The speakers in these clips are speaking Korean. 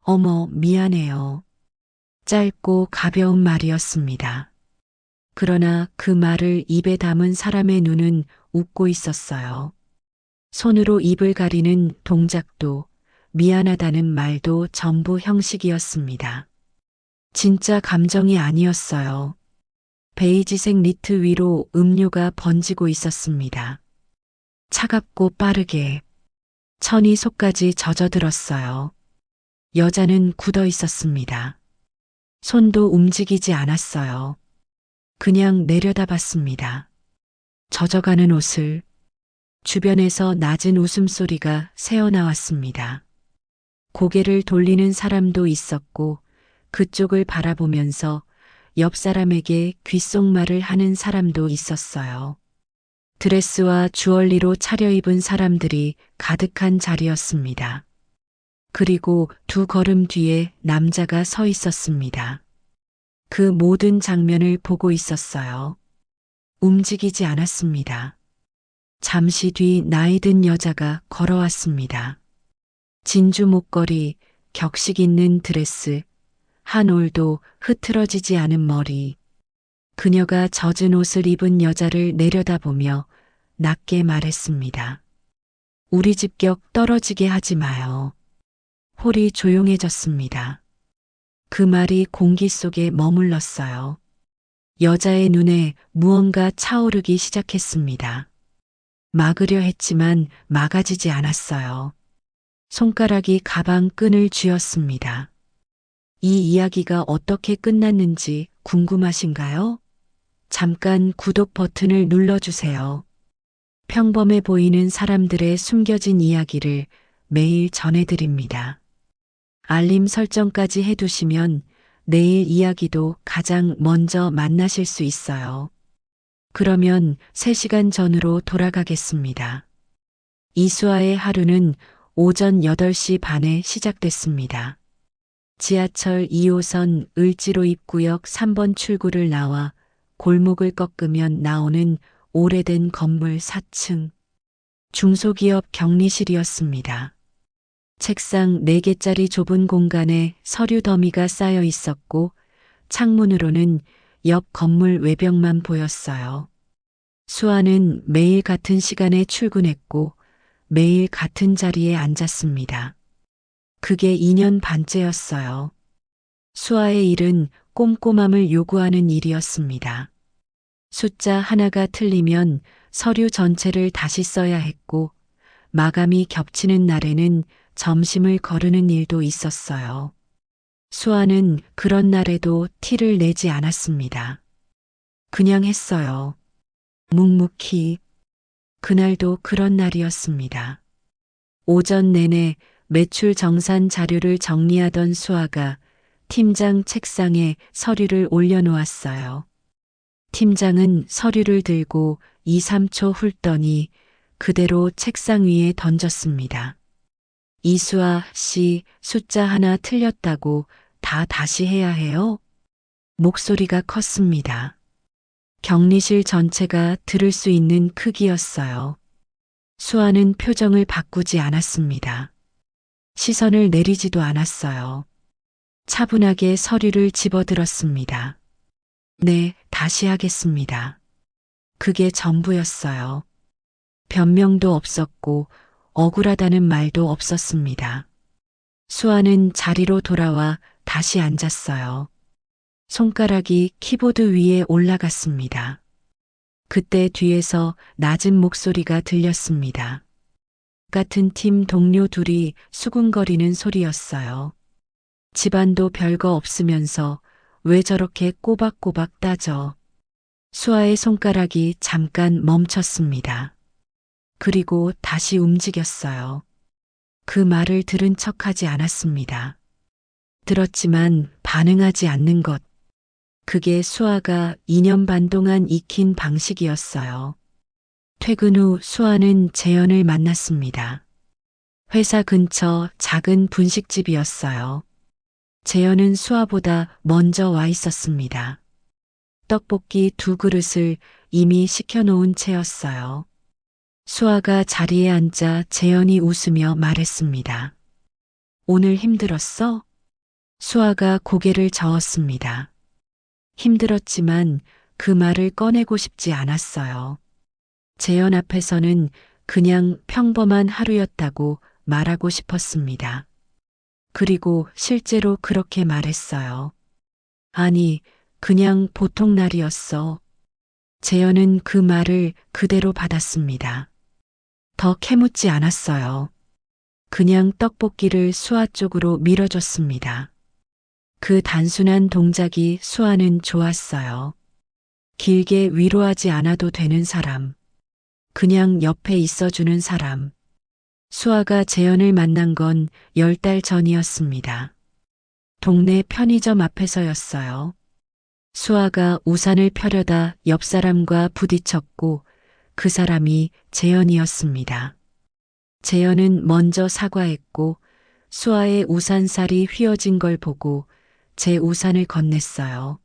어머, 미안해요. 짧고 가벼운 말이었습니다. 그러나 그 말을 입에 담은 사람의 눈은 웃고 있었어요. 손으로 입을 가리는 동작도 미안하다는 말도 전부 형식이었습니다. 진짜 감정이 아니었어요. 베이지색 니트 위로 음료가 번지고 있었습니다. 차갑고 빠르게 천이 속까지 젖어들었어요. 여자는 굳어 있었습니다. 손도 움직이지 않았어요. 그냥 내려다봤습니다. 젖어가는 옷을 주변에서 낮은 웃음소리가 새어나왔습니다. 고개를 돌리는 사람도 있었고 그쪽을 바라보면서 옆 사람에게 귓속말을 하는 사람도 있었어요. 드레스와 주얼리로 차려입은 사람들이 가득한 자리였습니다. 그리고 두 걸음 뒤에 남자가 서 있었습니다. 그 모든 장면을 보고 있었어요. 움직이지 않았습니다. 잠시 뒤 나이 든 여자가 걸어왔습니다. 진주 목걸이, 격식 있는 드레스, 한 올도 흐트러지지 않은 머리. 그녀가 젖은 옷을 입은 여자를 내려다보며 낮게 말했습니다. 우리 집 격 떨어지게 하지 마요. 홀이 조용해졌습니다. 그 말이 공기 속에 머물렀어요. 여자의 눈에 무언가 차오르기 시작했습니다. 막으려 했지만 막아지지 않았어요. 손가락이 가방 끈을 쥐었습니다. 이 이야기가 어떻게 끝났는지 궁금하신가요? 잠깐 구독 버튼을 눌러주세요. 평범해 보이는 사람들의 숨겨진 이야기를 매일 전해드립니다. 알림 설정까지 해두시면 내일 이야기도 가장 먼저 만나실 수 있어요. 그러면 3시간 전으로 돌아가겠습니다. 이수아의 하루는 오전 8시 반에 시작됐습니다. 지하철 2호선 을지로 입구역 3번 출구를 나와 골목을 꺾으면 나오는 오래된 건물 4층. 중소기업 격리실이었습니다. 책상 4개짜리 좁은 공간에 서류 더미가 쌓여 있었고 창문으로는 옆 건물 외벽만 보였어요. 수아는 매일 같은 시간에 출근했고 매일 같은 자리에 앉았습니다. 그게 2년 반째였어요. 수아의 일은 꼼꼼함을 요구하는 일이었습니다. 숫자 하나가 틀리면 서류 전체를 다시 써야 했고 마감이 겹치는 날에는 점심을 거르는 일도 있었어요. 수아는 그런 날에도 티를 내지 않았습니다. 그냥 했어요. 묵묵히. 그날도 그런 날이었습니다. 오전 내내 매출 정산 자료를 정리하던 수아가 팀장 책상에 서류를 올려놓았어요. 팀장은 서류를 들고 2, 3초 훑더니 그대로 책상 위에 던졌습니다. 이수아 씨, 숫자 하나 틀렸다고 다 다시 해야 해요? 목소리가 컸습니다. 격리실 전체가 들을 수 있는 크기였어요. 수아는 표정을 바꾸지 않았습니다. 시선을 내리지도 않았어요. 차분하게 서류를 집어들었습니다. 네, 다시 하겠습니다. 그게 전부였어요. 변명도 없었고 억울하다는 말도 없었습니다. 수아는 자리로 돌아와 다시 앉았어요. 손가락이 키보드 위에 올라갔습니다. 그때 뒤에서 낮은 목소리가 들렸습니다. 같은 팀 동료 둘이 수군거리는 소리였어요. 집안도 별거 없으면서 왜 저렇게 꼬박꼬박 따져. 수아의 손가락이 잠깐 멈췄습니다. 그리고 다시 움직였어요. 그 말을 들은 척하지 않았습니다. 들었지만 반응하지 않는 것. 그게 수아가 2년 반 동안 익힌 방식이었어요. 퇴근 후 수아는 재현을 만났습니다. 회사 근처 작은 분식집이었어요. 재현은 수아보다 먼저 와 있었습니다. 떡볶이 2그릇을 이미 시켜놓은 채였어요. 수아가 자리에 앉자 재현이 웃으며 말했습니다. 오늘 힘들었어? 수아가 고개를 저었습니다. 힘들었지만 그 말을 꺼내고 싶지 않았어요. 재현 앞에서는 그냥 평범한 하루였다고 말하고 싶었습니다. 그리고 실제로 그렇게 말했어요. 아니, 그냥 보통 날이었어. 재현은 그 말을 그대로 받았습니다. 더 캐묻지 않았어요. 그냥 떡볶이를 수아 쪽으로 밀어줬습니다. 그 단순한 동작이 수아는 좋았어요. 길게 위로하지 않아도 되는 사람. 그냥 옆에 있어주는 사람. 수아가 재현을 만난 건 10달 전이었습니다. 동네 편의점 앞에서였어요. 수아가 우산을 펴려다 옆 사람과 부딪혔고 그 사람이 재현이었습니다. 재현은 먼저 사과했고 수아의 우산살이 휘어진 걸 보고 제 우산을 건넸어요.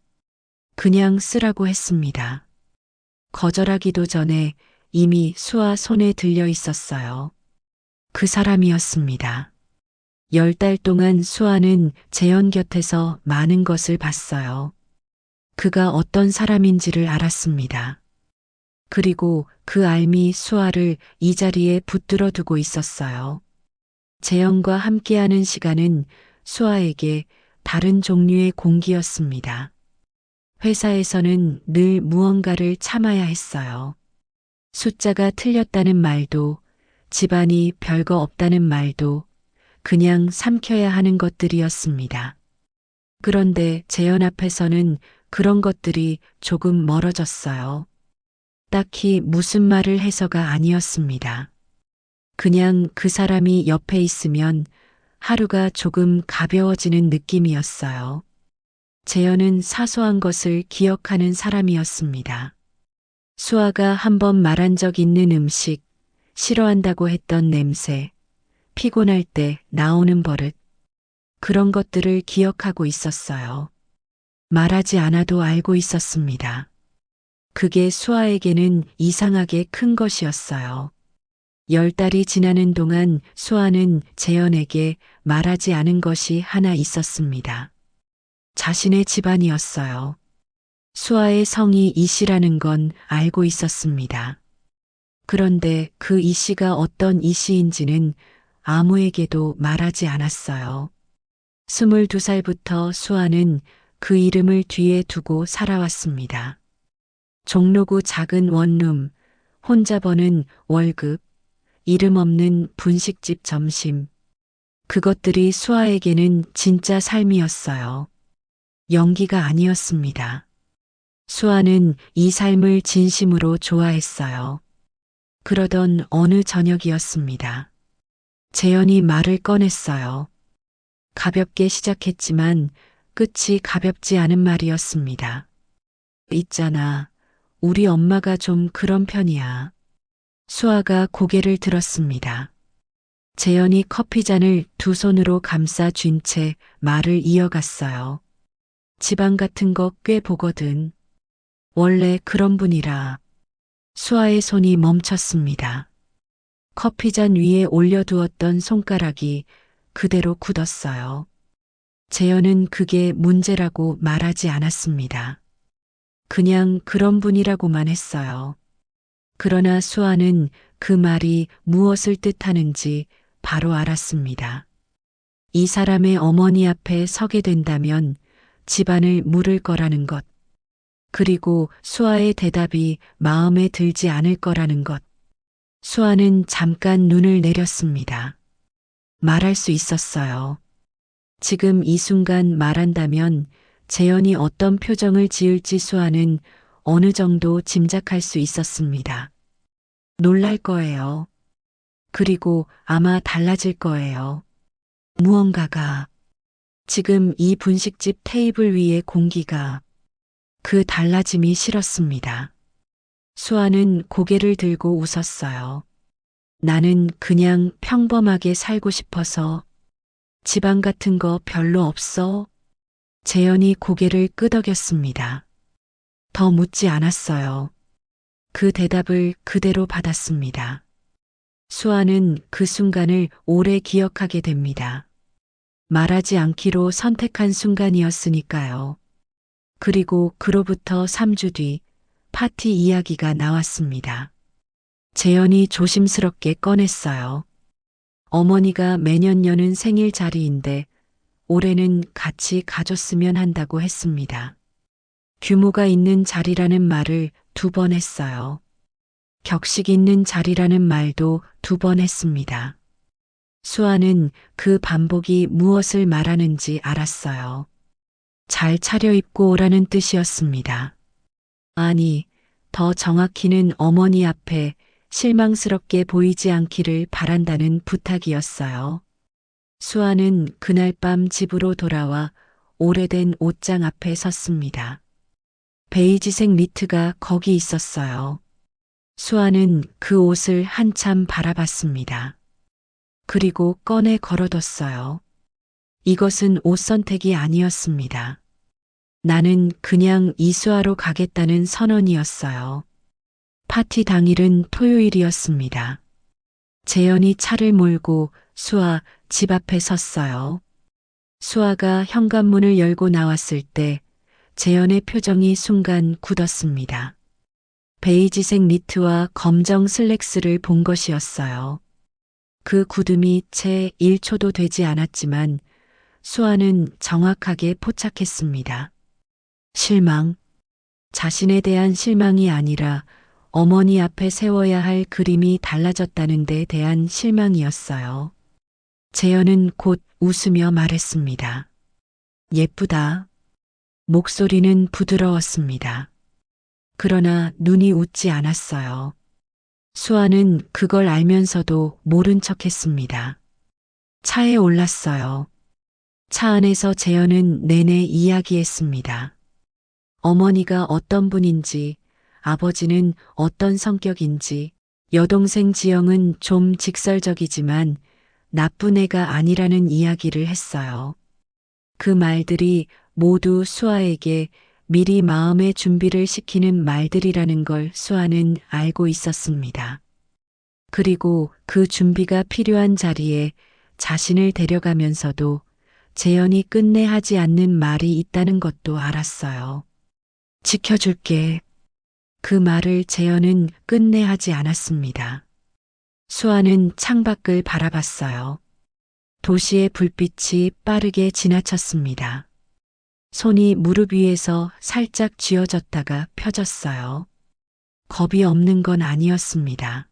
그냥 쓰라고 했습니다. 거절하기도 전에 이미 수아 손에 들려 있었어요. 그 사람이었습니다. 10달 동안 수아는 재현 곁에서 많은 것을 봤어요. 그가 어떤 사람인지를 알았습니다. 그리고 그 알미 수아를 이 자리에 붙들어 두고 있었어요. 재현과 함께하는 시간은 수아에게 다른 종류의 공기였습니다. 회사에서는 늘 무언가를 참아야 했어요. 숫자가 틀렸다는 말도, 집안이 별거 없다는 말도 그냥 삼켜야 하는 것들이었습니다. 그런데 재현 앞에서는 그런 것들이 조금 멀어졌어요. 딱히 무슨 말을 해서가 아니었습니다. 그냥 그 사람이 옆에 있으면 하루가 조금 가벼워지는 느낌이었어요. 재현은 사소한 것을 기억하는 사람이었습니다. 수아가 한번 말한 적 있는 음식, 싫어한다고 했던 냄새, 피곤할 때 나오는 버릇, 그런 것들을 기억하고 있었어요. 말하지 않아도 알고 있었습니다. 그게 수아에게는 이상하게 큰 것이었어요. 10달이 지나는 동안 수아는 재현에게 말하지 않은 것이 하나 있었습니다. 자신의 집안이었어요. 수아의 성이 이 씨라는 건 알고 있었습니다. 그런데 그 이 씨가 어떤 이 씨인지는 아무에게도 말하지 않았어요. 22살부터 수아는 그 이름을 뒤에 두고 살아왔습니다. 종로구 작은 원룸, 혼자 버는 월급, 이름 없는 분식집 점심. 그것들이 수아에게는 진짜 삶이었어요. 연기가 아니었습니다. 수아는 이 삶을 진심으로 좋아했어요. 그러던 어느 저녁이었습니다. 재현이 말을 꺼냈어요. 가볍게 시작했지만 끝이 가볍지 않은 말이었습니다. 있잖아. 우리 엄마가 좀 그런 편이야. 수아가 고개를 들었습니다. 재현이 커피잔을 두 손으로 감싸 쥔 채 말을 이어갔어요. 지방 같은 거 꽤 보거든. 원래 그런 분이라. 수아의 손이 멈췄습니다. 커피잔 위에 올려두었던 손가락이 그대로 굳었어요. 재현은 그게 문제라고 말하지 않았습니다. 그냥 그런 분이라고만 했어요. 그러나 수아는 그 말이 무엇을 뜻하는지 바로 알았습니다. 이 사람의 어머니 앞에 서게 된다면 집안을 물을 거라는 것. 그리고 수아의 대답이 마음에 들지 않을 거라는 것. 수아는 잠깐 눈을 내렸습니다. 말할 수 있었어요. 지금 이 순간 말한다면 재현이 어떤 표정을 지을지 수아는 어느 정도 짐작할 수 있었습니다. 놀랄 거예요. 그리고 아마 달라질 거예요. 무언가가 지금 이 분식집 테이블 위의 공기가 그 달라짐이 싫었습니다. 수아는 고개를 들고 웃었어요. 나는 그냥 평범하게 살고 싶어서 지방 같은 거 별로 없어. 재현이 고개를 끄덕였습니다. 더 묻지 않았어요. 그 대답을 그대로 받았습니다. 수아는 그 순간을 오래 기억하게 됩니다. 말하지 않기로 선택한 순간이었으니까요. 그리고 그로부터 3주 뒤 파티 이야기가 나왔습니다. 재현이 조심스럽게 꺼냈어요. 어머니가 매년 여는 생일 자리인데 올해는 같이 가줬으면 한다고 했습니다. 규모가 있는 자리라는 말을 2번 했어요. 격식 있는 자리라는 말도 2번 했습니다. 수아는 그 반복이 무엇을 말하는지 알았어요. 잘 차려입고 오라는 뜻이었습니다. 아니, 더 정확히는 어머니 앞에 실망스럽게 보이지 않기를 바란다는 부탁이었어요. 수아는 그날 밤 집으로 돌아와 오래된 옷장 앞에 섰습니다. 베이지색 니트가 거기 있었어요. 수아는 그 옷을 한참 바라봤습니다. 그리고 꺼내 걸어뒀어요. 이것은 옷 선택이 아니었습니다. 나는 그냥 이수하러 가겠다는 선언이었어요. 파티 당일은 토요일이었습니다. 재현이 차를 몰고 수아 집 앞에 섰어요. 수아가 현관문을 열고 나왔을 때 재현의 표정이 순간 굳었습니다. 베이지색 니트와 검정 슬랙스를 본 것이었어요. 그 굳음이 채 1초도 되지 않았지만 수아는 정확하게 포착했습니다. 실망. 자신에 대한 실망이 아니라 어머니 앞에 세워야 할 그림이 달라졌다는 데 대한 실망이었어요. 재현은 곧 웃으며 말했습니다. 예쁘다. 목소리는 부드러웠습니다. 그러나 눈이 웃지 않았어요. 수아는 그걸 알면서도 모른 척했습니다. 차에 올랐어요. 차 안에서 재현은 내내 이야기했습니다. 어머니가 어떤 분인지, 아버지는 어떤 성격인지, 여동생 지영은 좀 직설적이지만 나쁜 애가 아니라는 이야기를 했어요. 그 말들이 모두 수아에게 미리 마음의 준비를 시키는 말들이라는 걸 수아는 알고 있었습니다. 그리고 그 준비가 필요한 자리에 자신을 데려가면서도 재현이 끝내 하지 않는 말이 있다는 것도 알았어요. 지켜줄게. 그 말을 재현은 끝내 하지 않았습니다. 수아는 창밖을 바라봤어요. 도시의 불빛이 빠르게 지나쳤습니다. 손이 무릎 위에서 살짝 쥐어졌다가 펴졌어요. 겁이 없는 건 아니었습니다.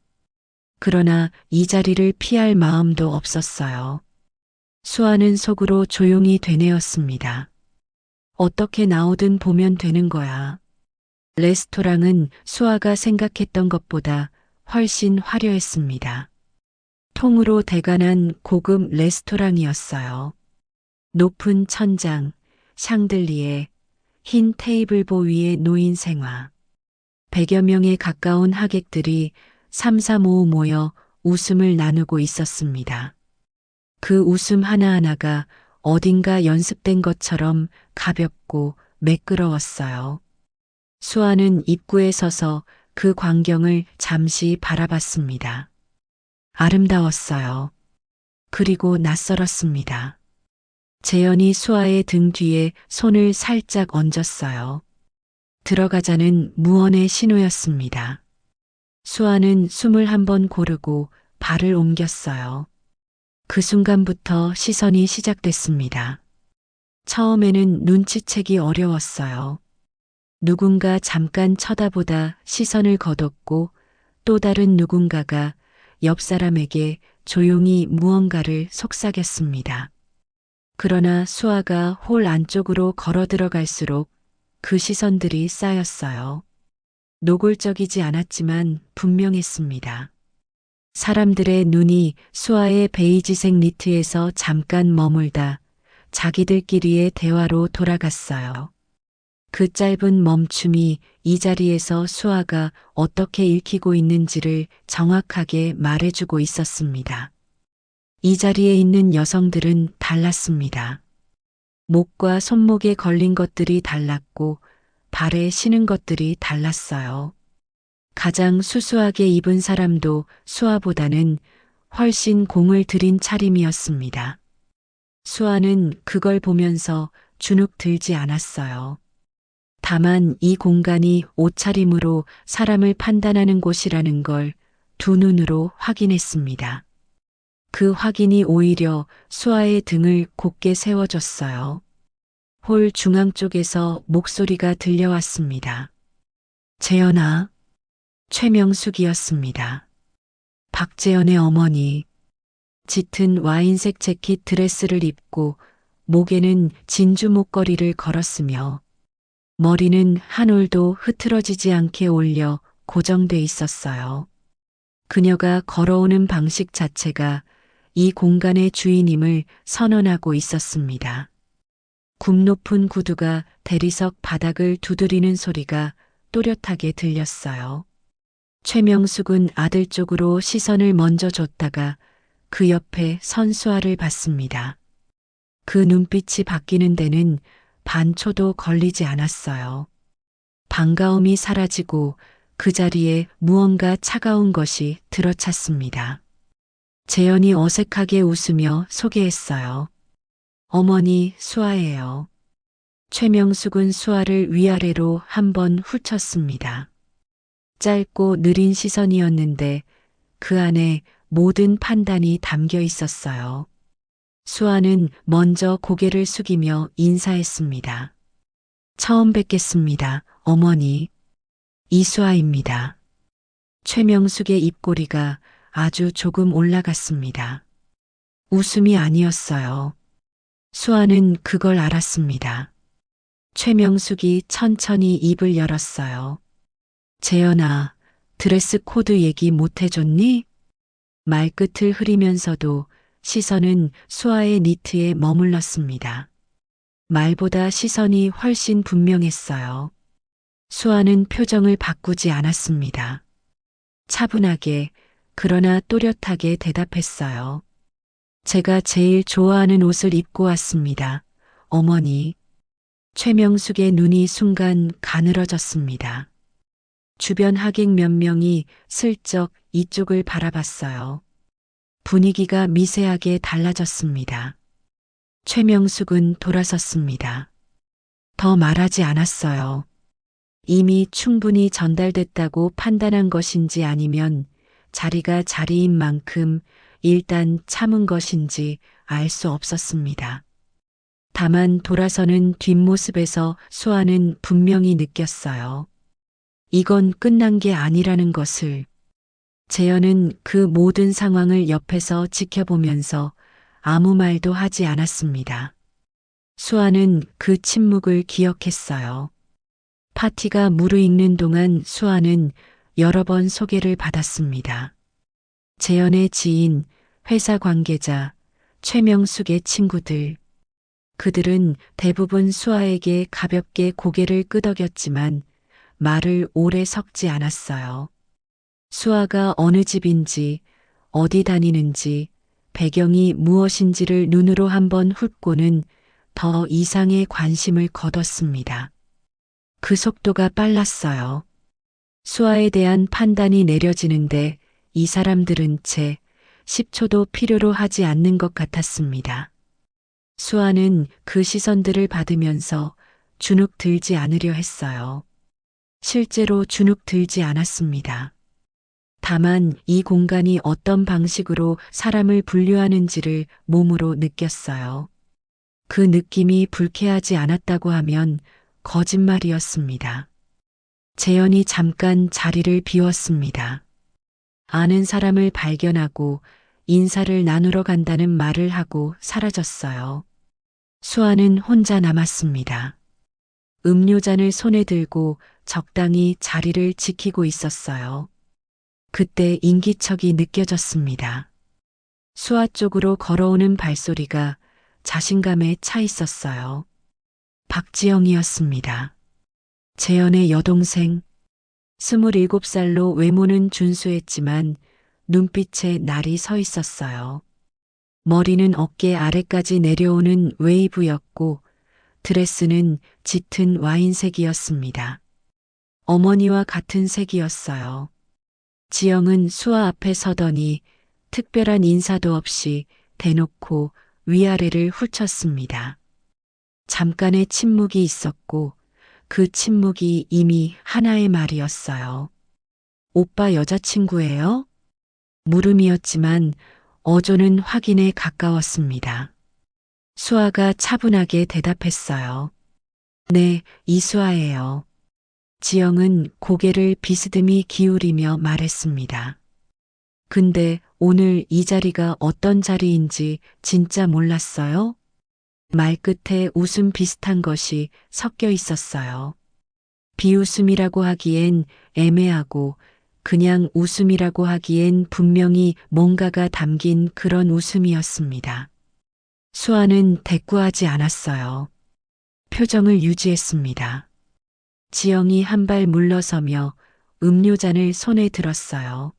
그러나 이 자리를 피할 마음도 없었어요. 수아는 속으로 조용히 되뇌었습니다. 어떻게 나오든 보면 되는 거야. 레스토랑은 수아가 생각했던 것보다 훨씬 화려했습니다. 통으로 대관한 고급 레스토랑이었어요. 높은 천장, 샹들리에, 흰 테이블보 위에 놓인 생화. 100여 명에 가까운 하객들이 삼삼오오 모여 웃음을 나누고 있었습니다. 그 웃음 하나하나가 어딘가 연습된 것처럼 가볍고 매끄러웠어요. 수아는 입구에 서서 그 광경을 잠시 바라봤습니다. 아름다웠어요. 그리고 낯설었습니다. 재현이 수아의 등 뒤에 손을 살짝 얹었어요. 들어가자는 무언의 신호였습니다. 수아는 숨을 한번 고르고 발을 옮겼어요. 그 순간부터 시선이 시작됐습니다. 처음에는 눈치채기 어려웠어요. 누군가 잠깐 쳐다보다 시선을 거뒀고 또 다른 누군가가 옆 사람에게 조용히 무언가를 속삭였습니다. 그러나 수아가 홀 안쪽으로 걸어 들어갈수록 그 시선들이 쌓였어요. 노골적이지 않았지만 분명했습니다. 사람들의 눈이 수아의 베이지색 니트에서 잠깐 머물다 자기들끼리의 대화로 돌아갔어요. 그 짧은 멈춤이 이 자리에서 수아가 어떻게 읽히고 있는지를 정확하게 말해주고 있었습니다. 이 자리에 있는 여성들은 달랐습니다. 목과 손목에 걸린 것들이 달랐고 발에 신은 것들이 달랐어요. 가장 수수하게 입은 사람도 수아보다는 훨씬 공을 들인 차림이었습니다. 수아는 그걸 보면서 주눅 들지 않았어요. 다만 이 공간이 옷차림으로 사람을 판단하는 곳이라는 걸 두 눈으로 확인했습니다. 그 확인이 오히려 수아의 등을 곧게 세워줬어요. 홀 중앙 쪽에서 목소리가 들려왔습니다. 재현아. 최명숙이었습니다. 박재현의 어머니. 짙은 와인색 재킷 드레스를 입고 목에는 진주 목걸이를 걸었으며 머리는 한 올도 흐트러지지 않게 올려 고정돼 있었어요. 그녀가 걸어오는 방식 자체가 이 공간의 주인임을 선언하고 있었습니다. 굽 높은 구두가 대리석 바닥을 두드리는 소리가 또렷하게 들렸어요. 최명숙은 아들 쪽으로 시선을 먼저 줬다가 그 옆에 선 수아를 봤습니다. 그 눈빛이 바뀌는 데는 반초도 걸리지 않았어요. 반가움이 사라지고 그 자리에 무언가 차가운 것이 들어찼습니다. 재현이 어색하게 웃으며 소개했어요. 어머니 수아예요. 최명숙은 수아를 위아래로 한번 훑었습니다. 짧고 느린 시선이었는데 그 안에 모든 판단이 담겨 있었어요. 수아는 먼저 고개를 숙이며 인사했습니다. 처음 뵙겠습니다, 어머니. 이수아입니다. 최명숙의 입꼬리가 아주 조금 올라갔습니다. 웃음이 아니었어요. 수아는 그걸 알았습니다. 최명숙이 천천히 입을 열었어요. 재현아, 드레스 코드 얘기 못 해줬니? 말끝을 흐리면서도 시선은 수아의 니트에 머물렀습니다. 말보다 시선이 훨씬 분명했어요. 수아는 표정을 바꾸지 않았습니다. 차분하게 그러나 또렷하게 대답했어요. 제가 제일 좋아하는 옷을 입고 왔습니다. 어머니. 최명숙의 눈이 순간 가늘어졌습니다. 주변 하객 몇 명이 슬쩍 이쪽을 바라봤어요. 분위기가 미세하게 달라졌습니다. 최명숙은 돌아섰습니다. 더 말하지 않았어요. 이미 충분히 전달됐다고 판단한 것인지 아니면 자리가 자리인 만큼 일단 참은 것인지 알 수 없었습니다. 다만 돌아서는 뒷모습에서 수아는 분명히 느꼈어요. 이건 끝난 게 아니라는 것을. 재현은 그 모든 상황을 옆에서 지켜보면서 아무 말도 하지 않았습니다. 수아는 그 침묵을 기억했어요. 파티가 무르익는 동안 수아는 여러 번 소개를 받았습니다. 재현의 지인, 회사 관계자, 최명숙의 친구들. 그들은 대부분 수아에게 가볍게 고개를 끄덕였지만 말을 오래 섞지 않았어요. 수아가 어느 집인지, 어디 다니는지, 배경이 무엇인지를 눈으로 한번 훑고는 더 이상의 관심을 거뒀습니다. 그 속도가 빨랐어요. 수아에 대한 판단이 내려지는데 이 사람들은 채 10초도 필요로 하지 않는 것 같았습니다. 수아는 그 시선들을 받으면서 주눅 들지 않으려 했어요. 실제로 주눅 들지 않았습니다. 다만 이 공간이 어떤 방식으로 사람을 분류하는지를 몸으로 느꼈어요. 그 느낌이 불쾌하지 않았다고 하면 거짓말이었습니다. 재현이 잠깐 자리를 비웠습니다. 아는 사람을 발견하고 인사를 나누러 간다는 말을 하고 사라졌어요. 수아는 혼자 남았습니다. 음료잔을 손에 들고 적당히 자리를 지키고 있었어요. 그때 인기척이 느껴졌습니다. 수아 쪽으로 걸어오는 발소리가 자신감에 차 있었어요. 박지영이었습니다. 재현의 여동생. 27살로 외모는 준수했지만 눈빛에 날이 서 있었어요. 머리는 어깨 아래까지 내려오는 웨이브였고 드레스는 짙은 와인색이었습니다. 어머니와 같은 색이었어요. 지영은 수아 앞에 서더니 특별한 인사도 없이 대놓고 위아래를 훑쳤습니다. 잠깐의 침묵이 있었고 그 침묵이 이미 하나의 말이었어요. 오빠 여자친구예요? 물음이었지만 어조는 확인에 가까웠습니다. 수아가 차분하게 대답했어요. 네, 이수아예요. 지영은 고개를 비스듬히 기울이며 말했습니다. 근데 오늘 이 자리가 어떤 자리인지 진짜 몰랐어요? 말끝에 웃음 비슷한 것이 섞여 있었어요. 비웃음이라고 하기엔 애매하고 그냥 웃음이라고 하기엔 분명히 뭔가가 담긴 그런 웃음이었습니다. 수아는 대꾸하지 않았어요. 표정을 유지했습니다. 지영이 한 발 물러서며 음료잔을 손에 들었어요.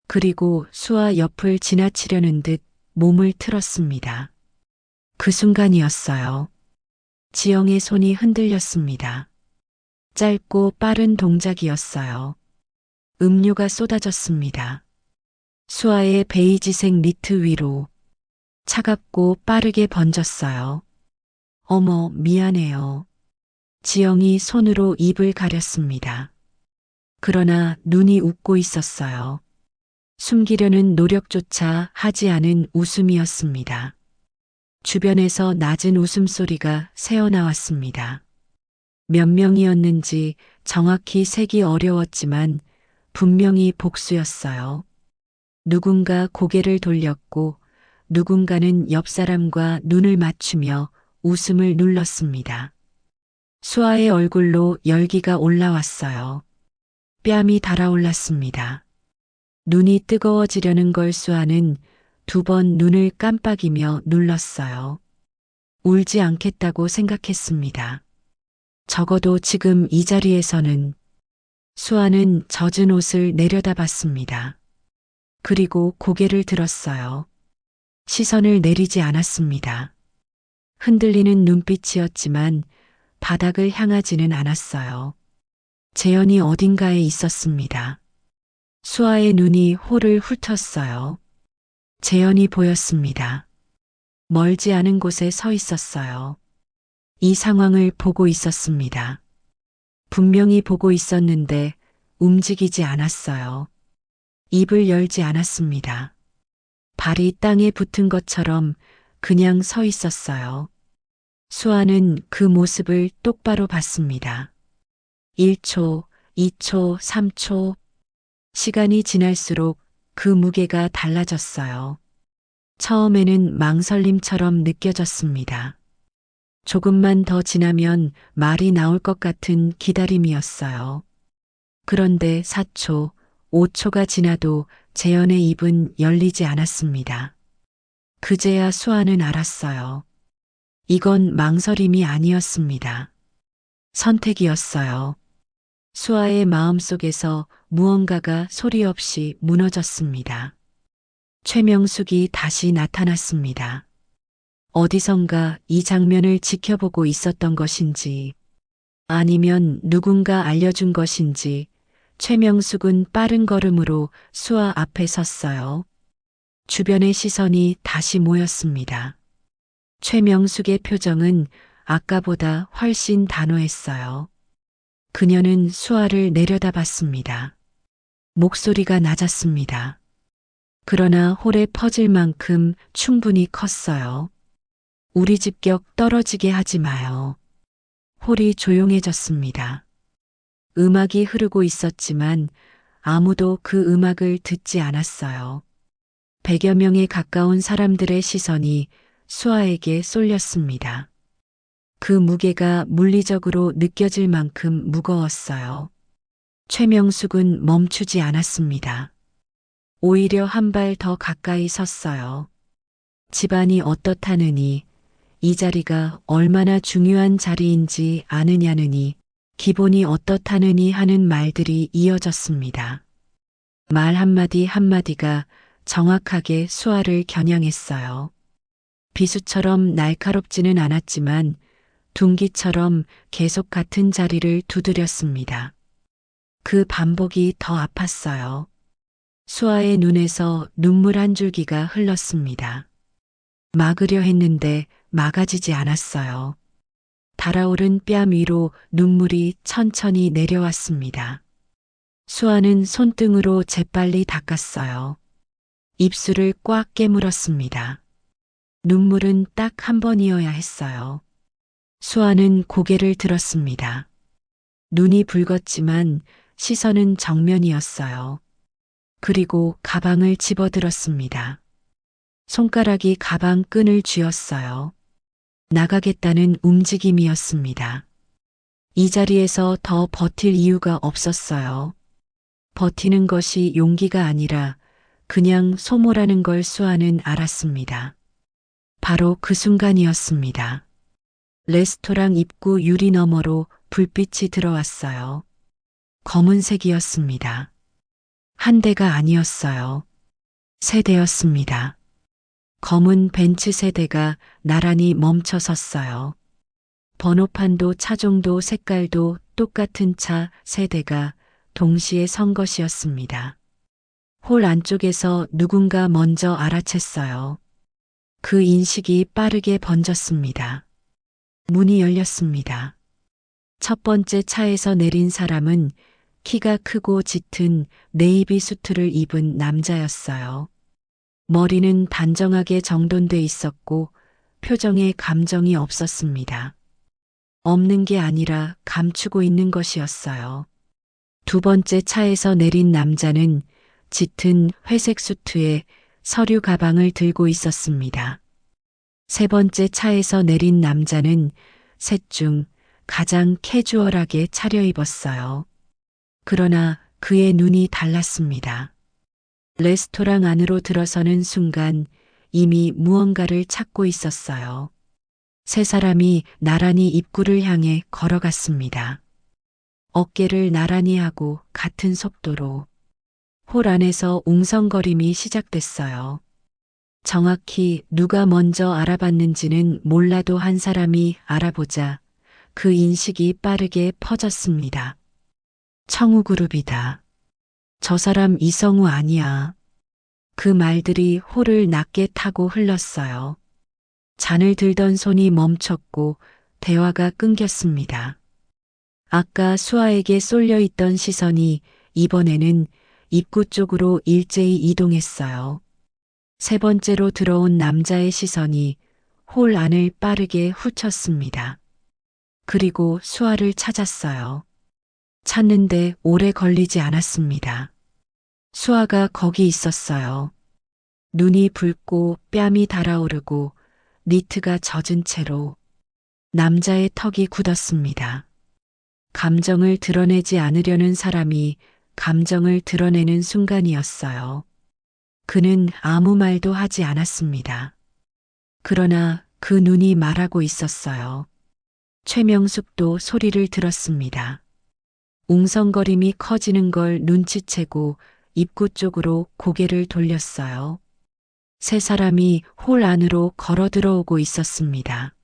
그리고 수아 옆을 지나치려는 듯 몸을 틀었습니다. 그 순간이었어요. 지영의 손이 흔들렸습니다. 짧고 빠른 동작이었어요. 음료가 쏟아졌습니다. 수아의 베이지색 니트 위로 차갑고 빠르게 번졌어요. 어머, 미안해요. 지영이 손으로 입을 가렸습니다. 그러나 눈이 웃고 있었어요. 숨기려는 노력조차 하지 않은 웃음이었습니다. 주변에서 낮은 웃음소리가 새어나왔습니다. 몇 명이었는지 정확히 세기 어려웠지만 분명히 복수였어요. 누군가 고개를 돌렸고 누군가는 옆 사람과 눈을 맞추며 웃음을 눌렀습니다. 수아의 얼굴로 열기가 올라왔어요. 뺨이 달아올랐습니다. 눈이 뜨거워지려는 걸 수아는 2번 눈을 깜빡이며 눌렀어요. 울지 않겠다고 생각했습니다. 적어도 지금 이 자리에서는. 수아는 젖은 옷을 내려다봤습니다. 그리고 고개를 들었어요. 시선을 내리지 않았습니다. 흔들리는 눈빛이었지만 바닥을 향하지는 않았어요. 재현이 어딘가에 있었습니다. 수아의 눈이 홀을 훑었어요. 재현이 보였습니다. 멀지 않은 곳에 서 있었어요. 이 상황을 보고 있었습니다. 분명히 보고 있었는데 움직이지 않았어요. 입을 열지 않았습니다. 발이 땅에 붙은 것처럼 그냥 서 있었어요. 수아는 그 모습을 똑바로 봤습니다. 1초, 2초, 3초. 시간이 지날수록 그 무게가 달라졌어요. 처음에는 망설임처럼 느껴졌습니다. 조금만 더 지나면 말이 나올 것 같은 기다림이었어요. 그런데 4초, 5초가 지나도 재현의 입은 열리지 않았습니다. 그제야 수아는 알았어요. 이건 망설임이 아니었습니다. 선택이었어요. 수아의 마음속에서 무언가가 소리 없이 무너졌습니다. 최명숙이 다시 나타났습니다. 어디선가 이 장면을 지켜보고 있었던 것인지 아니면 누군가 알려준 것인지 최명숙은 빠른 걸음으로 수아 앞에 섰어요. 주변의 시선이 다시 모였습니다. 최명숙의 표정은 아까보다 훨씬 단호했어요. 그녀는 수아를 내려다봤습니다. 목소리가 낮았습니다. 그러나 홀에 퍼질 만큼 충분히 컸어요. 우리 집 격 떨어지게 하지 마요. 홀이 조용해졌습니다. 음악이 흐르고 있었지만 아무도 그 음악을 듣지 않았어요. 100여 명에 가까운 사람들의 시선이 수아에게 쏠렸습니다. 그 무게가 물리적으로 느껴질 만큼 무거웠어요. 최명숙은 멈추지 않았습니다. 오히려 한 발 더 가까이 섰어요. 집안이 어떻다느니, 이 자리가 얼마나 중요한 자리인지 아느냐느니, 기본이 어떻다느니 하는 말들이 이어졌습니다. 말 한마디 한마디가 정확하게 수아를 겨냥했어요. 비수처럼 날카롭지는 않았지만 둔기처럼 계속 같은 자리를 두드렸습니다. 그 반복이 더 아팠어요. 수아의 눈에서 눈물 한 줄기가 흘렀습니다. 막으려 했는데 막아지지 않았어요. 달아오른 뺨 위로 눈물이 천천히 내려왔습니다. 수아는 손등으로 재빨리 닦았어요. 입술을 꽉 깨물었습니다. 눈물은 딱 한 번이어야 했어요. 수아는 고개를 들었습니다. 눈이 붉었지만 시선은 정면이었어요. 그리고 가방을 집어들었습니다. 손가락이 가방 끈을 쥐었어요. 나가겠다는 움직임이었습니다. 이 자리에서 더 버틸 이유가 없었어요. 버티는 것이 용기가 아니라 그냥 소모라는 걸 수아는 알았습니다. 바로 그 순간이었습니다. 레스토랑 입구 유리 너머로 불빛이 들어왔어요. 검은색이었습니다. 한 대가 아니었어요. 세 대였습니다. 검은 벤츠 세 대가 나란히 멈춰 섰어요. 번호판도 차종도 색깔도 똑같은 차 세 대가 동시에 선 것이었습니다. 홀 안쪽에서 누군가 먼저 알아챘어요. 그 인식이 빠르게 번졌습니다. 문이 열렸습니다. 첫 번째 차에서 내린 사람은 키가 크고 짙은 네이비 수트를 입은 남자였어요. 머리는 단정하게 정돈돼 있었고 표정에 감정이 없었습니다. 없는 게 아니라 감추고 있는 것이었어요. 두 번째 차에서 내린 남자는 짙은 회색 수트에 서류 가방을 들고 있었습니다. 세 번째 차에서 내린 남자는 셋 중 가장 캐주얼하게 차려입었어요. 그러나 그의 눈이 달랐습니다. 레스토랑 안으로 들어서는 순간 이미 무언가를 찾고 있었어요. 세 사람이 나란히 입구를 향해 걸어갔습니다. 어깨를 나란히 하고 같은 속도로 홀 안에서 웅성거림이 시작됐어요. 정확히 누가 먼저 알아봤는지는 몰라도 한 사람이 알아보자 그 인식이 빠르게 퍼졌습니다. 청우그룹이다. 저 사람 이성우 아니야. 그 말들이 홀을 낮게 타고 흘렀어요. 잔을 들던 손이 멈췄고 대화가 끊겼습니다. 아까 수아에게 쏠려 있던 시선이 이번에는 입구 쪽으로 일제히 이동했어요. 세 번째로 들어온 남자의 시선이 홀 안을 빠르게 훑었습니다. 그리고 수아를 찾았어요. 찾는데 오래 걸리지 않았습니다. 수아가 거기 있었어요. 눈이 붉고 뺨이 달아오르고 니트가 젖은 채로 남자의 턱이 굳었습니다. 감정을 드러내지 않으려는 사람이 감정을 드러내는 순간이었어요. 그는 아무 말도 하지 않았습니다. 그러나 그 눈이 말하고 있었어요. 최명숙도 소리를 들었습니다. 웅성거림이 커지는 걸 눈치채고 입구 쪽으로 고개를 돌렸어요. 세 사람이 홀 안으로 걸어 들어오고 있었습니다.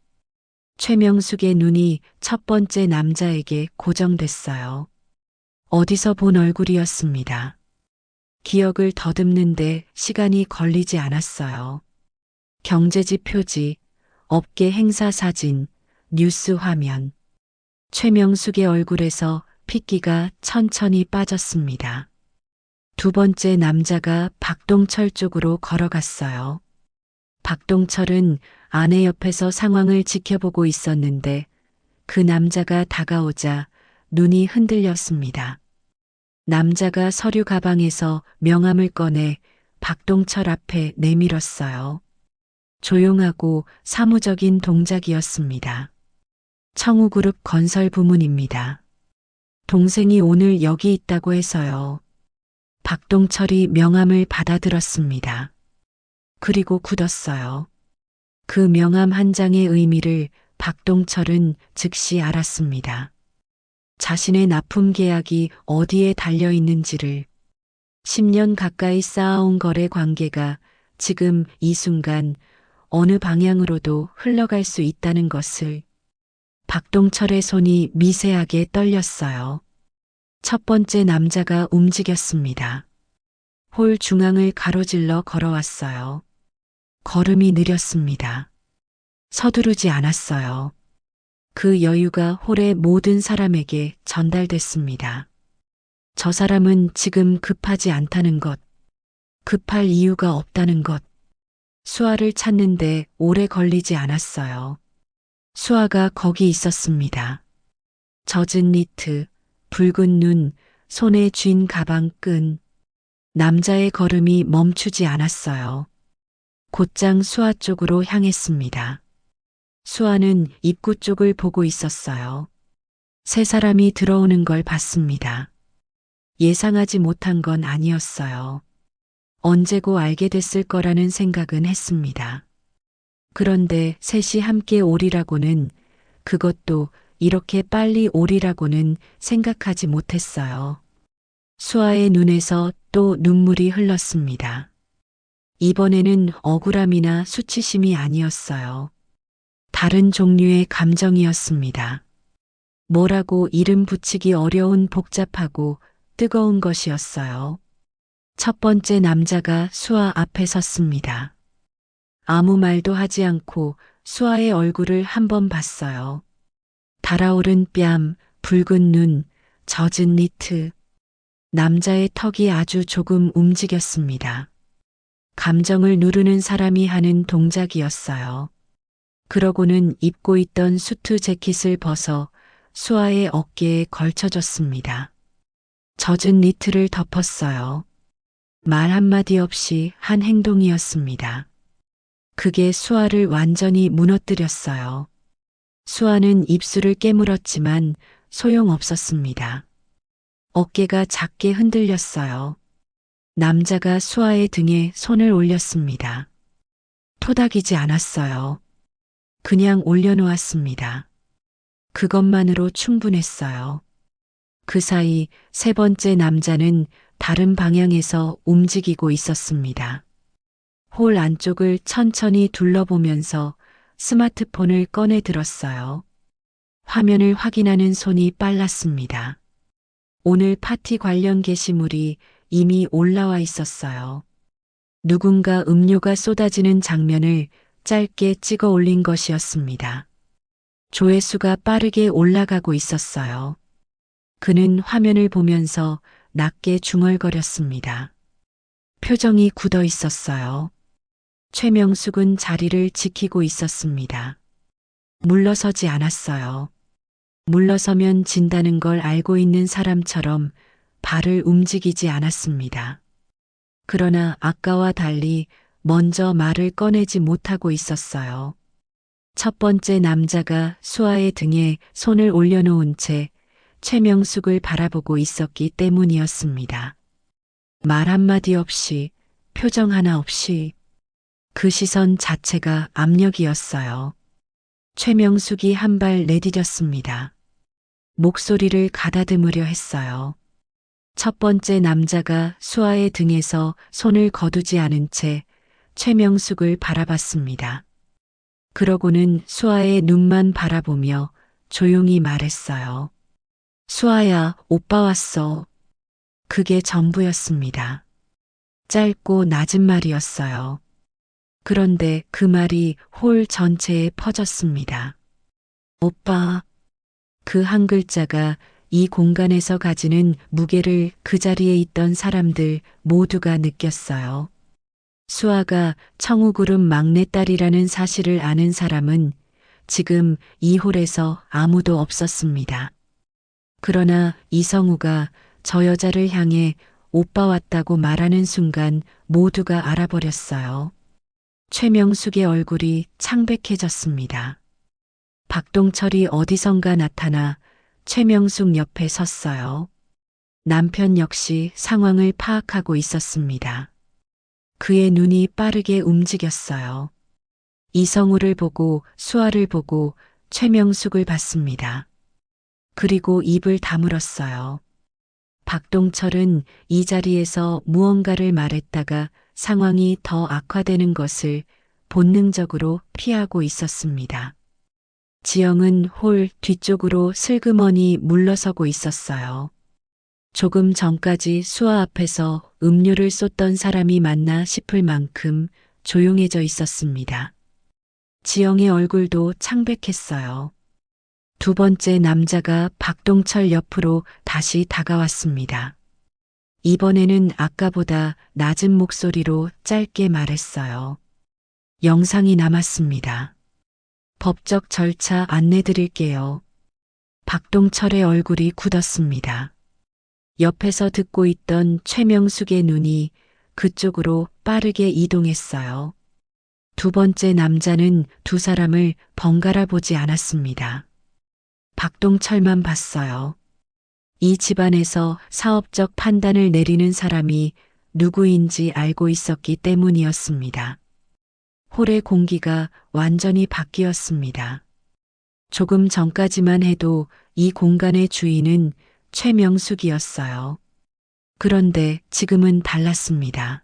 최명숙의 눈이 첫 번째 남자에게 고정됐어요. 어디서 본 얼굴이었습니다. 기억을 더듬는데 시간이 걸리지 않았어요. 경제지 표지, 업계 행사 사진, 뉴스 화면. 최명숙의 얼굴에서 핏기가 천천히 빠졌습니다. 두 번째 남자가 박동철 쪽으로 걸어갔어요. 박동철은 아내 옆에서 상황을 지켜보고 있었는데 그 남자가 다가오자 눈이 흔들렸습니다. 남자가 서류 가방에서 명함을 꺼내 박동철 앞에 내밀었어요. 조용하고 사무적인 동작이었습니다. 청우그룹 건설 부문입니다. 동생이 오늘 여기 있다고 해서요. 박동철이 명함을 받아들었습니다. 그리고 굳었어요. 그 명함 한 장의 의미를 박동철은 즉시 알았습니다. 자신의 납품 계약이 어디에 달려 있는지를 10년 가까이 쌓아온 거래 관계가 지금 이 순간 어느 방향으로도 흘러갈 수 있다는 것을 박동철의 손이 미세하게 떨렸어요. 첫 번째 남자가 움직였습니다. 홀 중앙을 가로질러 걸어왔어요. 걸음이 느렸습니다. 서두르지 않았어요. 그 여유가 홀의 모든 사람에게 전달됐습니다. 저 사람은 지금 급하지 않다는 것, 급할 이유가 없다는 것, 수아를 찾는데 오래 걸리지 않았어요. 수아가 거기 있었습니다. 젖은 니트, 붉은 눈, 손에 쥔 가방 끈. 남자의 걸음이 멈추지 않았어요. 곧장 수아 쪽으로 향했습니다. 수아는 입구 쪽을 보고 있었어요. 세 사람이 들어오는 걸 봤습니다. 예상하지 못한 건 아니었어요. 언제고 알게 됐을 거라는 생각은 했습니다. 그런데 셋이 함께 오리라고는, 그것도 이렇게 빨리 오리라고는 생각하지 못했어요. 수아의 눈에서 또 눈물이 흘렀습니다. 이번에는 억울함이나 수치심이 아니었어요. 다른 종류의 감정이었습니다. 뭐라고 이름 붙이기 어려운 복잡하고 뜨거운 것이었어요. 첫 번째 남자가 수아 앞에 섰습니다. 아무 말도 하지 않고 수아의 얼굴을 한번 봤어요. 달아오른 뺨, 붉은 눈, 젖은 니트. 남자의 턱이 아주 조금 움직였습니다. 감정을 누르는 사람이 하는 동작이었어요. 그러고는 입고 있던 수트 재킷을 벗어 수아의 어깨에 걸쳐줬습니다. 젖은 니트를 덮었어요. 말 한마디 없이 한 행동이었습니다. 그게 수아를 완전히 무너뜨렸어요. 수아는 입술을 깨물었지만 소용없었습니다. 어깨가 작게 흔들렸어요. 남자가 수아의 등에 손을 올렸습니다. 토닥이지 않았어요. 그냥 올려놓았습니다. 그것만으로 충분했어요. 그 사이 세 번째 남자는 다른 방향에서 움직이고 있었습니다. 홀 안쪽을 천천히 둘러보면서 스마트폰을 꺼내 들었어요. 화면을 확인하는 손이 빨랐습니다. 오늘 파티 관련 게시물이 이미 올라와 있었어요. 누군가 음료가 쏟아지는 장면을 짧게 찍어 올린 것이었습니다. 조회수가 빠르게 올라가고 있었어요. 그는 화면을 보면서 낮게 중얼거렸습니다. 표정이 굳어 있었어요. 최명숙은 자리를 지키고 있었습니다. 물러서지 않았어요. 물러서면 진다는 걸 알고 있는 사람처럼 발을 움직이지 않았습니다. 그러나 아까와 달리 먼저 말을 꺼내지 못하고 있었어요. 첫 번째 남자가 수아의 등에 손을 올려놓은 채 최명숙을 바라보고 있었기 때문이었습니다. 말 한마디 없이, 표정 하나 없이, 그 시선 자체가 압력이었어요. 최명숙이 한 발 내디뎠습니다. 목소리를 가다듬으려 했어요. 첫 번째 남자가 수아의 등에서 손을 거두지 않은 채 최명숙을 바라봤습니다. 그러고는 수아의 눈만 바라보며 조용히 말했어요. 수아야, 오빠 왔어. 그게 전부였습니다. 짧고 낮은 말이었어요. 그런데 그 말이 홀 전체에 퍼졌습니다. 오빠. 그 한 글자가 이 공간에서 가지는 무게를 그 자리에 있던 사람들 모두가 느꼈어요. 수아가 청우그룹 막내딸이라는 사실을 아는 사람은 지금 이 홀에서 아무도 없었습니다. 그러나 이성우가 저 여자를 향해 오빠 왔다고 말하는 순간 모두가 알아버렸어요. 최명숙의 얼굴이 창백해졌습니다. 박동철이 어디선가 나타나 최명숙 옆에 섰어요. 남편 역시 상황을 파악하고 있었습니다. 그의 눈이 빠르게 움직였어요. 이성우를 보고 수아를 보고 최명숙을 봤습니다. 그리고 입을 다물었어요. 박동철은 이 자리에서 무언가를 말했다가 상황이 더 악화되는 것을 본능적으로 피하고 있었습니다. 지영은 홀 뒤쪽으로 슬그머니 물러서고 있었어요. 조금 전까지 수아 앞에서 음료를 쏟던 사람이 맞나 싶을 만큼 조용해져 있었습니다. 지영의 얼굴도 창백했어요. 두 번째 남자가 박동철 옆으로 다시 다가왔습니다. 이번에는 아까보다 낮은 목소리로 짧게 말했어요. 영상이 남았습니다. 법적 절차 안내 드릴게요. 박동철의 얼굴이 굳었습니다. 옆에서 듣고 있던 최명숙의 눈이 그쪽으로 빠르게 이동했어요. 두 번째 남자는 두 사람을 번갈아 보지 않았습니다. 박동철만 봤어요. 이 집안에서 사업적 판단을 내리는 사람이 누구인지 알고 있었기 때문이었습니다. 홀의 공기가 완전히 바뀌었습니다. 조금 전까지만 해도 이 공간의 주인은 최명숙이었어요. 그런데 지금은 달랐습니다.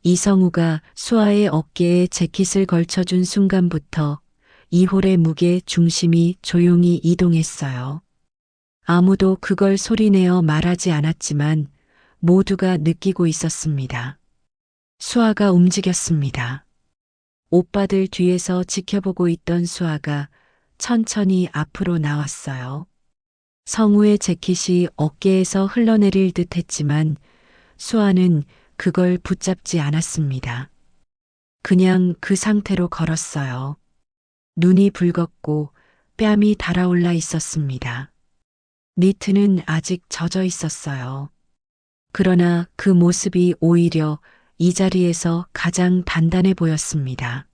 이성우가 수아의 어깨에 재킷을 걸쳐준 순간부터 이 홀의 무게 중심이 조용히 이동했어요. 아무도 그걸 소리내어 말하지 않았지만 모두가 느끼고 있었습니다. 수아가 움직였습니다. 오빠들 뒤에서 지켜보고 있던 수아가 천천히 앞으로 나왔어요. 성우의 재킷이 어깨에서 흘러내릴 듯 했지만 수아는 그걸 붙잡지 않았습니다. 그냥 그 상태로 걸었어요. 눈이 붉었고 뺨이 달아올라 있었습니다. 니트는 아직 젖어 있었어요. 그러나 그 모습이 오히려 이 자리에서 가장 단단해 보였습니다.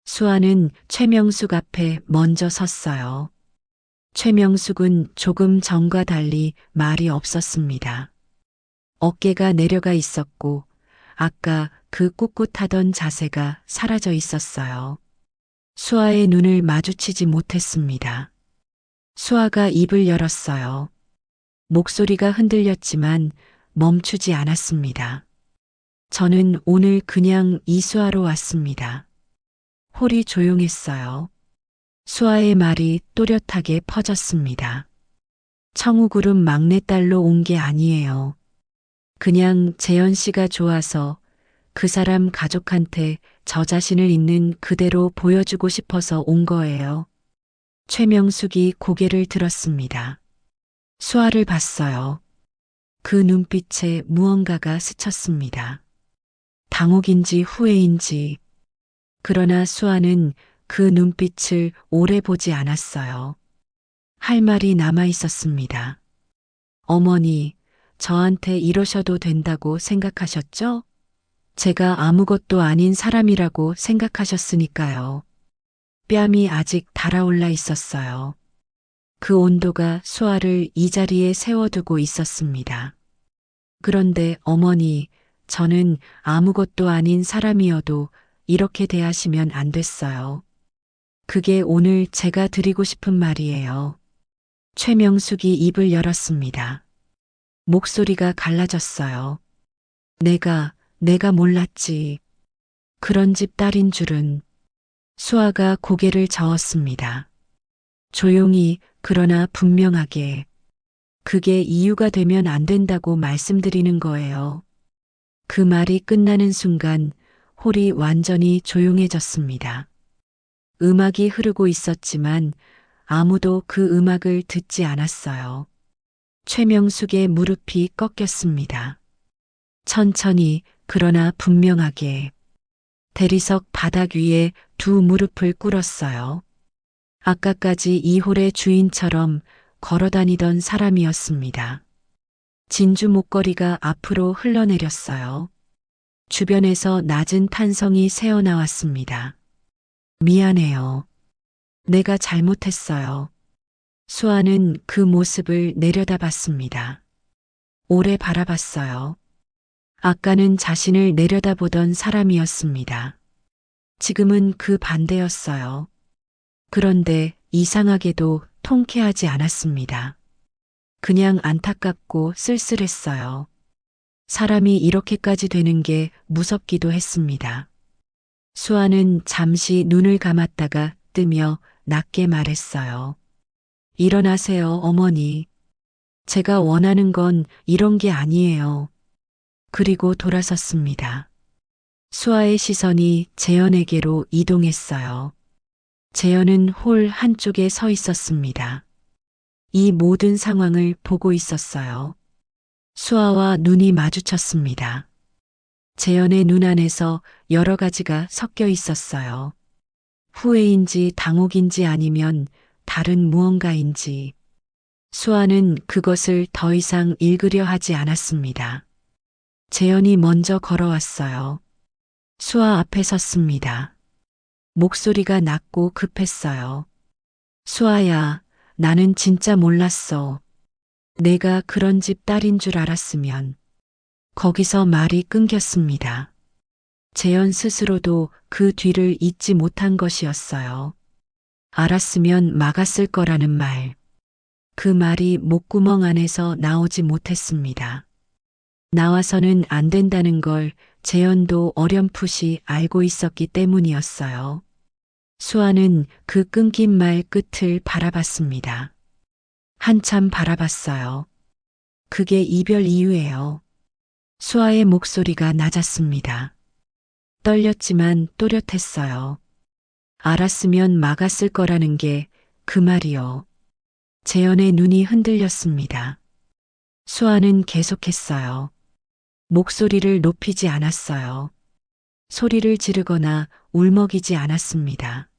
수아는 최명숙 앞에 먼저 섰어요. 최명숙은 조금 전과 달리 말이 없었습니다. 어깨가 내려가 있었고 아까 그 꿋꿋하던 자세가 사라져 있었어요. 수아의 눈을 마주치지 못했습니다. 수아가 입을 열었어요. 목소리가 흔들렸지만 멈추지 않았습니다. 저는 오늘 그냥 이수하러 왔습니다. 홀이 조용했어요. 수아의 말이 또렷하게 퍼졌습니다. 청우그룹 막내딸로 온 게 아니에요. 그냥 재현 씨가 좋아서 그 사람 가족한테 저 자신을 있는 그대로 보여주고 싶어서 온 거예요. 최명숙이 고개를 들었습니다. 수아를 봤어요. 그 눈빛에 무언가가 스쳤습니다. 당혹인지 후회인지. 그러나 수아는 그 눈빛을 오래 보지 않았어요. 할 말이 남아 있었습니다. 어머니, 저한테 이러셔도 된다고 생각하셨죠? 제가 아무것도 아닌 사람이라고 생각하셨으니까요. 뺨이 아직 달아올라 있었어요. 그 온도가 수아를 이 자리에 세워두고 있었습니다. 그런데 어머니, 저는 아무것도 아닌 사람이어도 이렇게 대하시면 안 됐어요. 그게 오늘 제가 드리고 싶은 말이에요. 최명숙이 입을 열었습니다. 목소리가 갈라졌어요. 내가 몰랐지. 그런 집 딸인 줄은. 수아가 고개를 저었습니다. 조용히 그러나 분명하게. 그게 이유가 되면 안 된다고 말씀드리는 거예요. 그 말이 끝나는 순간 홀이 완전히 조용해졌습니다. 음악이 흐르고 있었지만 아무도 그 음악을 듣지 않았어요. 최명숙의 무릎이 꺾였습니다. 천천히 그러나 분명하게 대리석 바닥 위에 두 무릎을 꿇었어요. 아까까지 이 홀의 주인처럼 걸어다니던 사람이었습니다. 진주 목걸이가 앞으로 흘러내렸어요. 주변에서 낮은 탄성이 새어나왔습니다. 미안해요. 내가 잘못했어요. 수아는 그 모습을 내려다봤습니다. 오래 바라봤어요. 아까는 자신을 내려다보던 사람이었습니다. 지금은 그 반대였어요. 그런데 이상하게도 통쾌하지 않았습니다. 그냥 안타깝고 쓸쓸했어요. 사람이 이렇게까지 되는 게 무섭기도 했습니다. 수아는 잠시 눈을 감았다가 뜨며 낮게 말했어요. 일어나세요, 어머니. 제가 원하는 건 이런 게 아니에요. 그리고 돌아섰습니다. 수아의 시선이 재현에게로 이동했어요. 재현은 홀 한쪽에 서 있었습니다. 이 모든 상황을 보고 있었어요. 수아와 눈이 마주쳤습니다. 재현의 눈 안에서 여러 가지가 섞여 있었어요. 후회인지 당혹인지 아니면 다른 무언가인지. 수아는 그것을 더 이상 읽으려 하지 않았습니다. 재현이 먼저 걸어왔어요. 수아 앞에 섰습니다. 목소리가 낮고 급했어요. 수아야, 나는 진짜 몰랐어. 내가 그런 집 딸인 줄 알았으면. 거기서 말이 끊겼습니다. 재현 스스로도 그 뒤를 잊지 못한 것이었어요. 알았으면 막았을 거라는 말. 그 말이 목구멍 안에서 나오지 못했습니다. 나와서는 안 된다는 걸 재현도 어렴풋이 알고 있었기 때문이었어요. 수아는 그 끊긴 말 끝을 바라봤습니다. 한참 바라봤어요. 그게 이별 이유예요. 수아의 목소리가 낮았습니다. 떨렸지만 또렷했어요. 알았으면 막았을 거라는 게 그 말이요. 재현의 눈이 흔들렸습니다. 수아는 계속했어요. 목소리를 높이지 않았어요. 소리를 지르거나 울먹이지 않았습니다.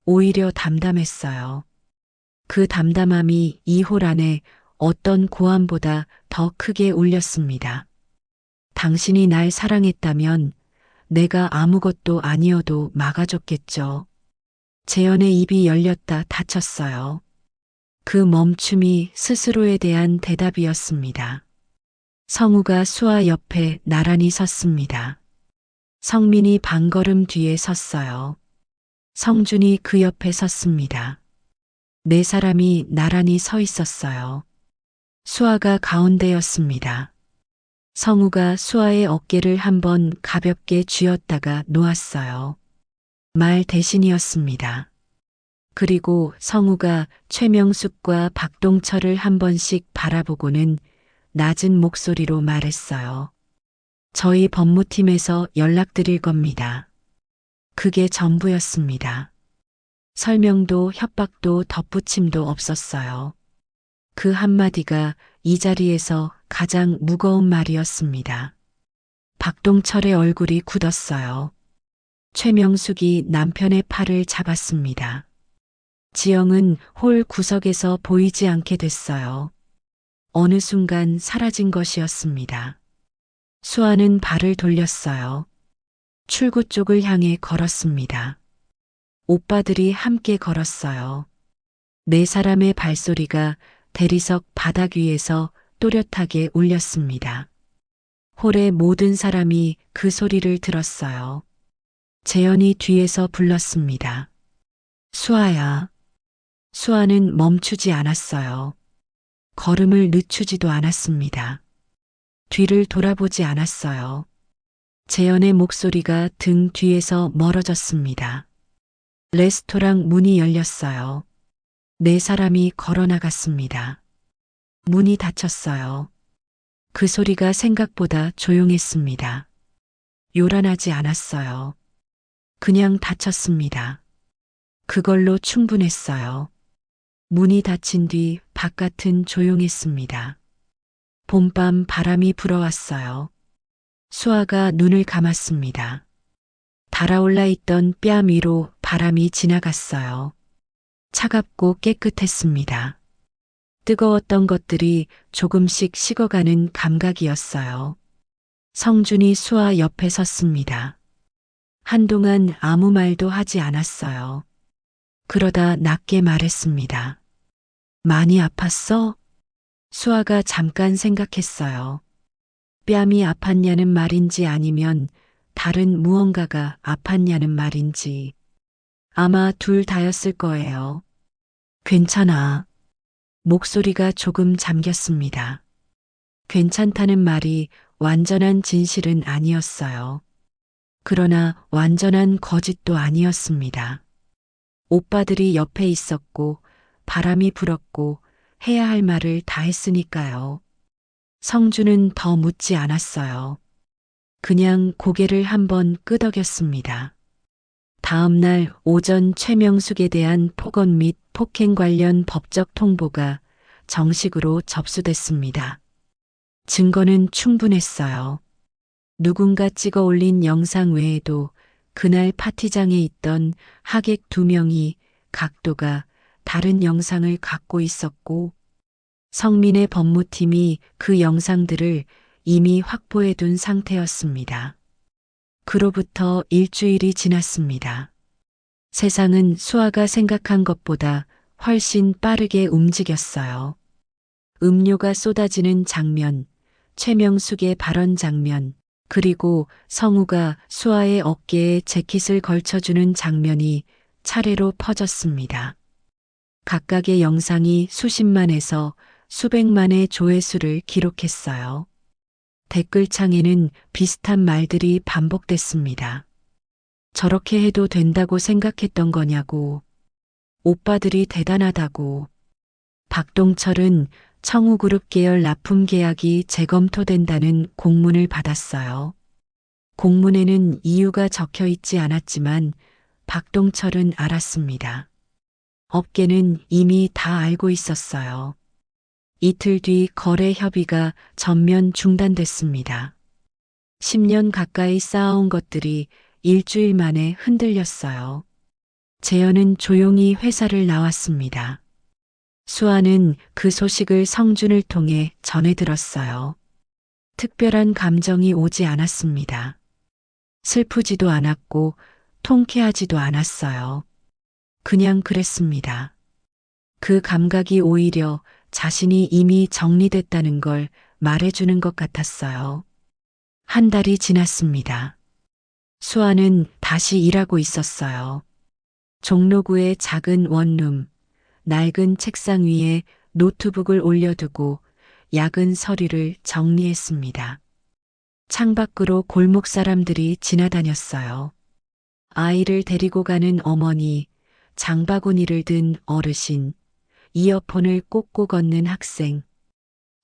오히려 담담했어요. 그 담담함이 이 홀 안에 어떤 고함보다 더 크게 울렸습니다. 당신이 날 사랑했다면 내가 아무것도 아니어도 막아줬겠죠. 재현의 입이 열렸다 닫혔어요. 그 멈춤이 스스로에 대한 대답이었습니다. 성우가 수아 옆에 나란히 섰습니다. 성민이 반걸음 뒤에 섰어요. 성준이 그 옆에 섰습니다. 네 사람이 나란히 서 있었어요. 수아가 가운데였습니다. 성우가 수아의 어깨를 한번 가볍게 쥐었다가 놓았어요. 말 대신이었습니다. 그리고 성우가 최명숙과 박동철을 한 번씩 바라보고는 낮은 목소리로 말했어요. 저희 법무팀에서 연락드릴 겁니다. 그게 전부였습니다. 설명도 협박도 덧붙임도 없었어요. 그 한마디가 이 자리에서 가장 무거운 말이었습니다. 박동철의 얼굴이 굳었어요. 최명숙이 남편의 팔을 잡았습니다. 지영은 홀 구석에서 보이지 않게 됐어요. 어느 순간 사라진 것이었습니다. 수아는 발을 돌렸어요. 출구 쪽을 향해 걸었습니다. 오빠들이 함께 걸었어요. 네 사람의 발소리가 대리석 바닥 위에서 또렷하게 울렸습니다. 홀의 모든 사람이 그 소리를 들었어요. 재현이 뒤에서 불렀습니다. 수아야. 수아는 멈추지 않았어요. 걸음을 늦추지도 않았습니다. 뒤를 돌아보지 않았어요. 재현의 목소리가 등 뒤에서 멀어졌습니다. 레스토랑 문이 열렸어요. 네 사람이 걸어 나갔습니다. 문이 닫혔어요. 그 소리가 생각보다 조용했습니다. 요란하지 않았어요. 그냥 닫혔습니다. 그걸로 충분했어요. 문이 닫힌 뒤 바깥은 조용했습니다. 봄밤 바람이 불어왔어요. 수아가 눈을 감았습니다. 달아올라 있던 뺨 위로 바람이 지나갔어요. 차갑고 깨끗했습니다. 뜨거웠던 것들이 조금씩 식어가는 감각이었어요. 성준이 수아 옆에 섰습니다. 한동안 아무 말도 하지 않았어요. 그러다 낮게 말했습니다. 많이 아팠어? 수아가 잠깐 생각했어요. 뺨이 아팠냐는 말인지 아니면 다른 무언가가 아팠냐는 말인지. 아마 둘 다였을 거예요. 괜찮아. 목소리가 조금 잠겼습니다. 괜찮다는 말이 완전한 진실은 아니었어요. 그러나 완전한 거짓도 아니었습니다. 오빠들이 옆에 있었고 바람이 불었고 해야 할 말을 다 했으니까요. 성주는 더 묻지 않았어요. 그냥 고개를 한번 끄덕였습니다. 다음 날 오전 최명숙에 대한 폭언 및 폭행 관련 법적 통보가 정식으로 접수됐습니다. 증거는 충분했어요. 누군가 찍어 올린 영상 외에도 그날 파티장에 있던 하객 2명이 각도가 다른 영상을 갖고 있었고 성민의 법무팀이 그 영상들을 이미 확보해 둔 상태였습니다. 그로부터 일주일이 지났습니다. 세상은 수아가 생각한 것보다 훨씬 빠르게 움직였어요. 음료가 쏟아지는 장면, 최명숙의 발언 장면, 그리고 성우가 수아의 어깨에 재킷을 걸쳐주는 장면이 차례로 퍼졌습니다. 각각의 영상이 수십만에서 수백만의 조회수를 기록했어요. 댓글창에는 비슷한 말들이 반복됐습니다. 저렇게 해도 된다고 생각했던 거냐고. 오빠들이 대단하다고. 박동철은 청우그룹 계열 납품 계약이 재검토된다는 공문을 받았어요. 공문에는 이유가 적혀 있지 않았지만 박동철은 알았습니다. 업계는 이미 다 알고 있었어요. 이틀 뒤 거래 협의가 전면 중단됐습니다. 10년 가까이 쌓아온 것들이 일주일 만에 흔들렸어요. 재현은 조용히 회사를 나왔습니다. 수아는 그 소식을 성준을 통해 전해 들었어요. 특별한 감정이 오지 않았습니다. 슬프지도 않았고 통쾌하지도 않았어요. 그냥 그랬습니다. 그 감각이 오히려 자신이 이미 정리됐다는 걸 말해주는 것 같았어요. 한 달이 지났습니다. 수아는 다시 일하고 있었어요. 종로구의 작은 원룸, 낡은 책상 위에 노트북을 올려두고 야근 서류를 정리했습니다. 창밖으로 골목 사람들이 지나다녔어요. 아이를 데리고 가는 어머니, 장바구니를 든 어르신, 이어폰을 꽂고 걷는 학생.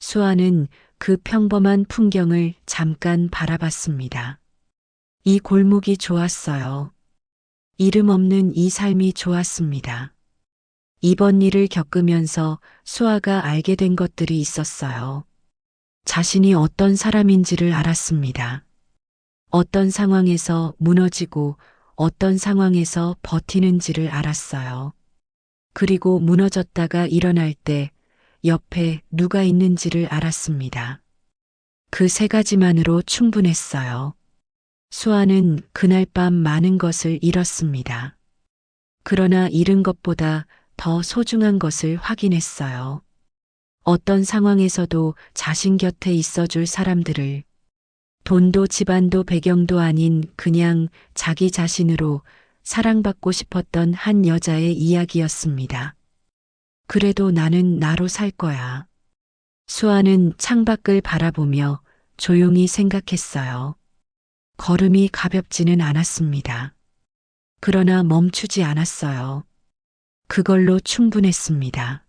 수아는 그 평범한 풍경을 잠깐 바라봤습니다. 이 골목이 좋았어요. 이름 없는 이 삶이 좋았습니다. 이번 일을 겪으면서 수아가 알게 된 것들이 있었어요. 자신이 어떤 사람인지를 알았습니다. 어떤 상황에서 무너지고 어떤 상황에서 버티는지를 알았어요. 그리고 무너졌다가 일어날 때 옆에 누가 있는지를 알았습니다. 그 3가지만으로 충분했어요. 수아는 그날 밤 많은 것을 잃었습니다. 그러나 잃은 것보다 더 소중한 것을 확인했어요. 어떤 상황에서도 자신 곁에 있어줄 사람들을, 돈도 집안도 배경도 아닌 그냥 자기 자신으로 사랑받고 싶었던 한 여자의 이야기였습니다. 그래도 나는 나로 살 거야. 수아는 창밖을 바라보며 조용히 생각했어요. 걸음이 가볍지는 않았습니다. 그러나 멈추지 않았어요. 그걸로 충분했습니다.